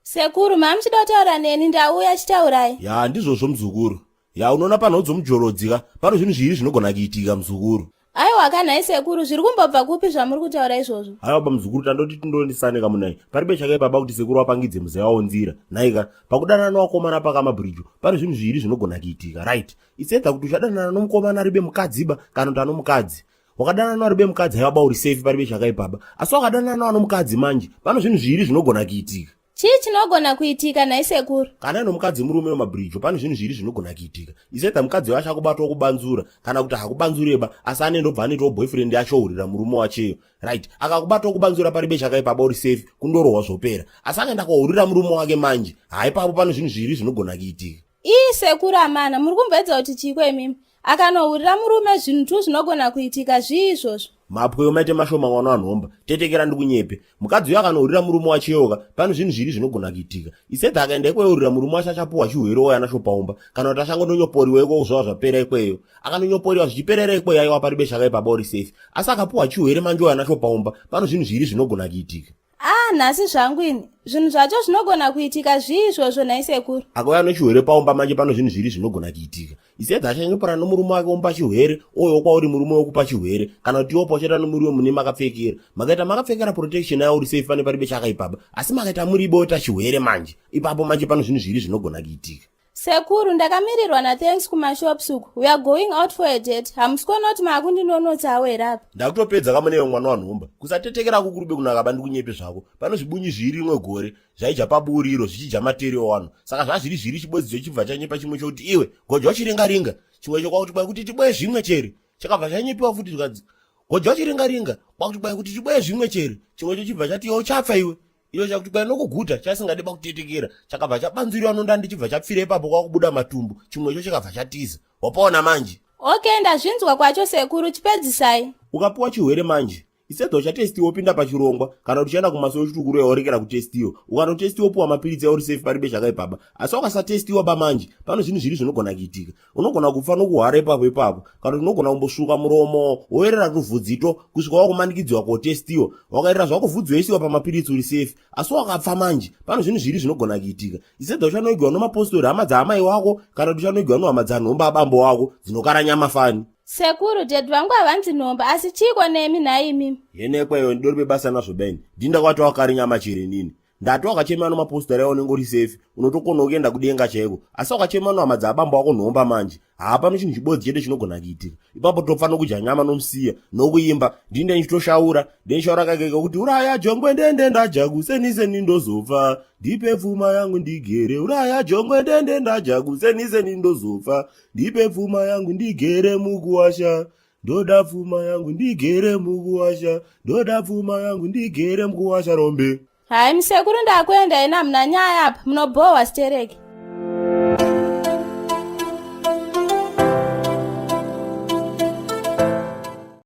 Sekuru, mamuchida kutaura neni ndauya chitaurai. Ya ndizvozvo muzukuru. Ya unoona panhodzo mujorodzika pano zvinhu zviri zvinogona kuitika muzukuru. Aiwa kanhai sekuru, zviri kumbobva kupi zvamuri kutaura izvozvo? Aiwa muzukuru, tandoti tindondisane kamunai. Paribe chakaye baba kuti sekuru wapangidze muzaya wawo nzira. Naika pakudanana wakomana pakamabhiriju pano zvinhu zviri zvinogona kuitika, right? Isedza kuti uchadanana nomukomana aribe mukadziba kana kuti anomukadzi. Wakadanana aribe mukadzi haiwaba uri safe paribe chakaye baba. Asi wakadanana wanomukadzi manje pano zvinhu zviri zvinogona kuitika. Chii chinogona kuitika nhai sekuru? Kana nomukadzi murume wemabhiriju pano zvinhu zviri zvinogona kuitika. Isedza mukadzi wacho akubatwa kubanzura kana kuti hakubanzureba asi anendobva anoitawo boyfriend yacho urira murume wacheyo, right? Akakubatwa kubanzura paribe chakaye baba uri safe kundorohwa zvopera. Asi akaenda kwaurira murume wake manje, haipapo pano zvinhu zviri zvinogona kuitika. Sekuru amana, muri kumboedza kuti chiko imimi? Akanourira murume zvinhu tu zvinogona kuitika izvozvo. Mapweyo maite mashoma mwana wanhomba, tetekera ndikunyepe. Mukadzi uyo akanourira murume wacheyoka pano zvinhu zviri zvinogona kuitika. Isedza akaenda ikweyo murume wacho achapuwa chihwero oya nashopaumba kana kuti achangondonyoporiwa ikweyo zvava zvapera ikweyo. Akanonyoporiwa zvichiperera ikweyo aiwa paribe chakaye baba uri safe. Asi akapuwa chihwere manje oya nashopaumba pano zvinhu zviri zvinogona kuitika. Nhasi zvangu ini, zvinhu zvacho zvinogona kuitika izvozvo nhai sekuru. Akauya nechihwere paumba manje pano zvinhu zviri zvinogona kuitika. Isedza achanyopora nomurume wake omupa chihwere, oyo kwauri murume wekupa chihwere, kana kuti iwo pocheta nomuriwo mune makapfekera. Makaita makapfekera protection yawo uri safe pane paribe chakaye baba. Asi makaita muribo ota chihwere manje. Ipapo manje pano zvinhu zviri zvinogona kuitika. Sekuru, ndakamirirwa nathanks kumashops uku. We are going out for a date. Hamusi kuona kuti makundinonotsa awo here apa. Ndakutopedza kamuneyo mwana wanhomba. Kusatetekera kukurube kunaka bandinyepe zvako. Pano zvibunyi zviri rimwe gore zvaija paburiro zvichija material wano. Saka zvazviri zviri chibwedzi chibva chanyepa chimwe chokuti iwe godya chiringa chimwe chokwakuti kwakuti tibwe zvimwe chere. Chakabva chanyepiwa futi zvikadzi. Godya chiringa kwakuti kwakuti tibwe zvimwe chere. Chimwe chochibva chati iwe uchafa iwe. Iyo chakuti kwai nokuguta chasingade pakutetekera chakabva chabanziriwa nondandi chibva chapfira ipapo kwakubuda matumbu chimwe icho chakabva chatiza. Wapona manje? Okay, ndazvinzwa kwacho sekuru, chipedzisai. Ukapuwa chihwere manje isedza uchatestiwa opinda pachirongwa kana kuti uchienda kumasoro chitukuru yaorekera kutestiwa. Ukanotestiwa opuwa mapiritsi yauri safe paribe chakaye baba. Asi ukasatestiwa pamanje pano zvinhu zviri zvinogona kuitika. Unogona kufa nokuhwara ipapo kana kuti unogona kumbosvuka muromo woerera tuvhudzito kusvika wakumanikidziwa kotestiwa. Wakaerera zvako vhudzi yoisiwa pamapiritsi uri safe. Asi wakapfa manje pano zvinhu zviri zvinogona kuitika. Isedza uchanoigwa nemapostori hama dzaamai wako kana kuti uchanoigwa nohama dzanhomba abambo wako dzinokara nyama fani. Sekuru, dedzi vangu havanzi nhomba, asi chiko nemi nhai imimi? Yenekweyo ndori bebasa nazvo beni. Ndinda kwati wakari nyama chere nini. Ndati wakachema nomapostori yawo unenge uri safe, unotokona kuenda kudenga chaiko. Asi wakachema nohama dzabambo wako nhomba manje. Hapano chinhu chibodzi chete chinogona kuitika. Ipapo tofana kudya nyama nomusiya, nokuimba, ndinde ndichitoshaura, ndenshaura kakeke kuti uraya jongwe ndende ndajakusenise ndozofa. Ndipe pfuma yangu ndigere, uraya jongwe ndende ndajakusenise ndozofa. Ndipe pfuma yangu ndigere mukuwasha. Ndoda pfuma yangu ndigere mukuwasha. Ndoda pfuma yangu ndigere mukuwasha rombe. Hai musekuru, ndakuenda ina muna nyaya apa, munobhohwa stereki.